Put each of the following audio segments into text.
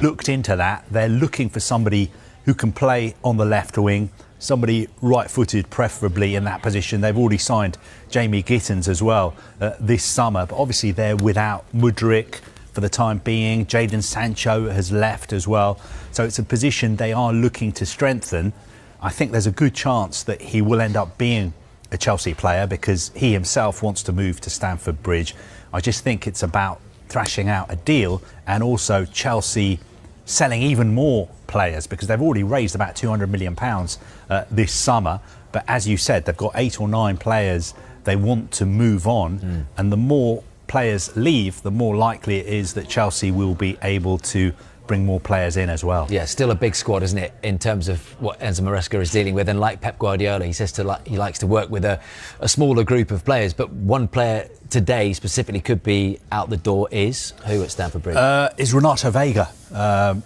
looked into that. They're looking for somebody who can play on the left wing, somebody right-footed preferably in that position. They've already signed Jamie Gittins as well this summer, but obviously they're without Mudryk for the time being. Jadon Sancho has left as well. So it's a position they are looking to strengthen. I think there's a good chance that he will end up being a Chelsea player because he himself wants to move to Stamford Bridge. I just think it's about thrashing out a deal and also Chelsea selling even more players because they've already raised about £200 million this summer. But as you said, they've got 8 or 9 players they want to move on. And the more players leave, the more likely it is that Chelsea will be able to bring more players in as well. Yeah, still a big squad, isn't it, in terms of what Enzo Maresca is dealing with. And like Pep Guardiola, he says he likes to work with a smaller group of players. But one player today specifically could be out the door is who at Stamford Bridge? Is Renato Vega,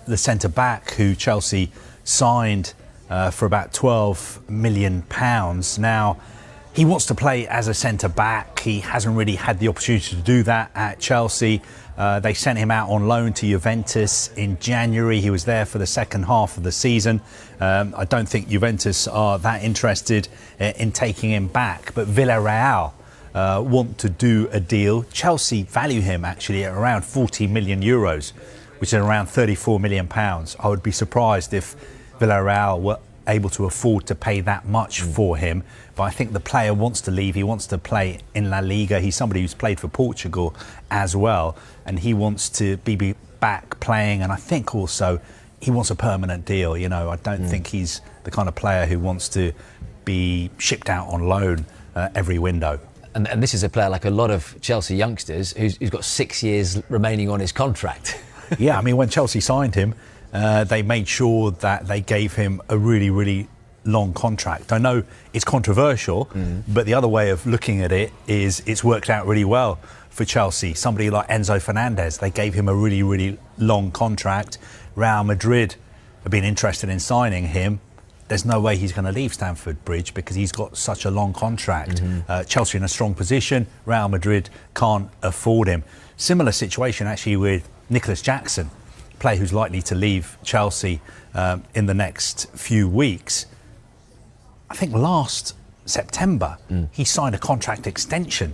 the centre-back who Chelsea signed for about £12 million. Now, he wants to play as a centre-back. He hasn't really had the opportunity to do that at Chelsea. They sent him out on loan to Juventus in January. He was there for the second half of the season. I don't think Juventus are that interested in taking him back, but Villarreal want to do a deal. Chelsea value him actually at around €40 million, which is around £34 million. I would be surprised if Villarreal were able to afford to pay that much for him. But I think the player wants to leave. He wants to play in La Liga. He's somebody who's played for Portugal as well. And he wants to be back playing. And I think also he wants a permanent deal. You know, I don't think he's the kind of player who wants to be shipped out on loan every window. And this is a player like a lot of Chelsea youngsters who's got 6 years remaining on his contract. Yeah, I mean, when Chelsea signed him, they made sure that they gave him a really, really long contract. I know it's controversial, but the other way of looking at it is it's worked out really well for Chelsea. Somebody like Enzo Fernandez, they gave him a really, really long contract. Real Madrid have been interested in signing him. There's no way he's going to leave Stamford Bridge because he's got such a long contract. Chelsea in a strong position. Real Madrid can't afford him. Similar situation actually with Nicholas Jackson, player who's likely to leave Chelsea in the next few weeks. I think last September he signed a contract extension.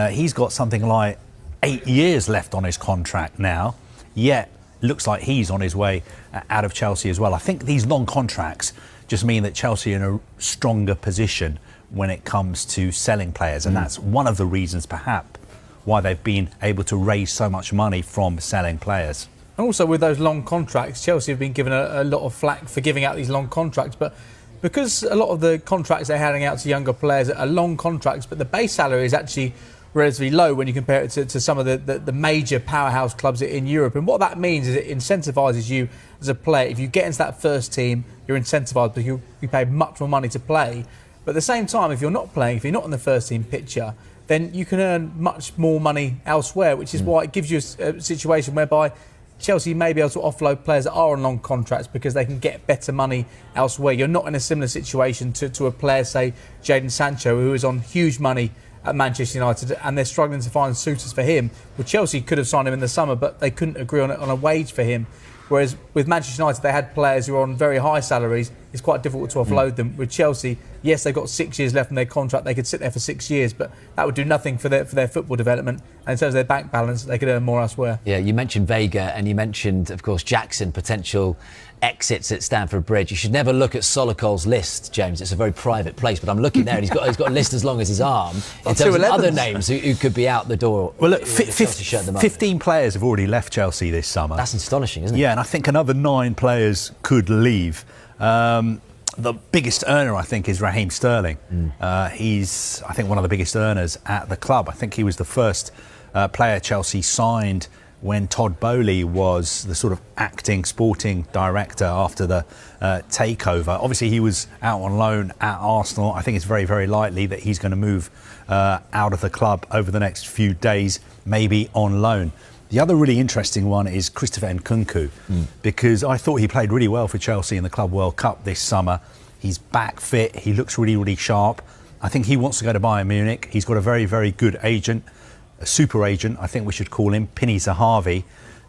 He's got something like 8 years left on his contract now, yet looks like he's on his way out of Chelsea as well. I think these long contracts just mean that Chelsea are in a stronger position when it comes to selling players, and that's one of the reasons perhaps why they've been able to raise so much money from selling players. And also with those long contracts, Chelsea have been given a lot of flack for giving out these long contracts, but because a lot of the contracts they're handing out to younger players are long contracts, but the base salary is actually relatively low when you compare it to some of the major powerhouse clubs in Europe. And what that means is it incentivises you as a player. If you get into that first team, you're incentivised because you'll be paid much more money to play. But at the same time, if you're not playing, if you're not in the first team picture, then you can earn much more money elsewhere, which is why it gives you a situation whereby Chelsea may be able to offload players that are on long contracts because they can get better money elsewhere. You're not in a similar situation to a player, say, Jadon Sancho, who is on huge money at Manchester United, and they're struggling to find suitors for him. Well, Chelsea could have signed him in the summer, but they couldn't agree on a wage for him. Whereas with Manchester United, they had players who are on very high salaries. It's quite difficult to offload them. With Chelsea, yes, they've got 6 years left in their contract. They could sit there for 6 years, but that would do nothing for their football development. And in terms of their bank balance, they could earn more elsewhere. Yeah, you mentioned Vega and you mentioned, of course, Jackson, potential exits at Stamford Bridge. You should never look at Solicol's list, James. It's a very private place, but I'm looking there and he's got a list as long as his arm in terms of other names who could be out the door. Well, look, 15 players have already left Chelsea this summer. That's astonishing, isn't it? Yeah, and I think another 9 players could leave. The biggest earner, I think, is Raheem Sterling. He's, I think, one of the biggest earners at the club. I think he was the first player Chelsea signed when Todd Boehly was the sort of acting sporting director after the takeover. Obviously, he was out on loan at Arsenal. I think it's very, very likely that he's going to move out of the club over the next few days, maybe on loan. The other really interesting one is Christopher Nkunku, because I thought he played really well for Chelsea in the Club World Cup this summer. He's back fit. He looks really, really sharp. I think he wants to go to Bayern Munich. He's got a very, very good agent, a super agent, I think we should call him, Pini Zahavi.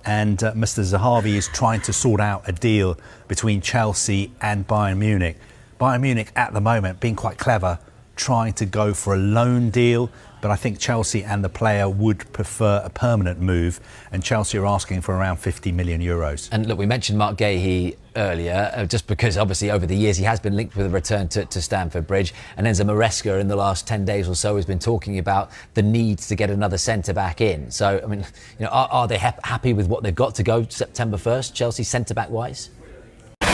and Mr. Zahavi is trying to sort out a deal between Chelsea and Bayern Munich. Bayern Munich at the moment being quite clever, trying to go for a loan deal, but I think Chelsea and the player would prefer a permanent move, and Chelsea are asking for around 50 million euros. And look, we mentioned Mark Gahey earlier, just because obviously over the years he has been linked with a return to Stamford Bridge, and Enzo Maresca in the last 10 days or so has been talking about the need to get another centre-back in. So, I mean, are they happy with what they've got to go September 1st, Chelsea centre-back wise?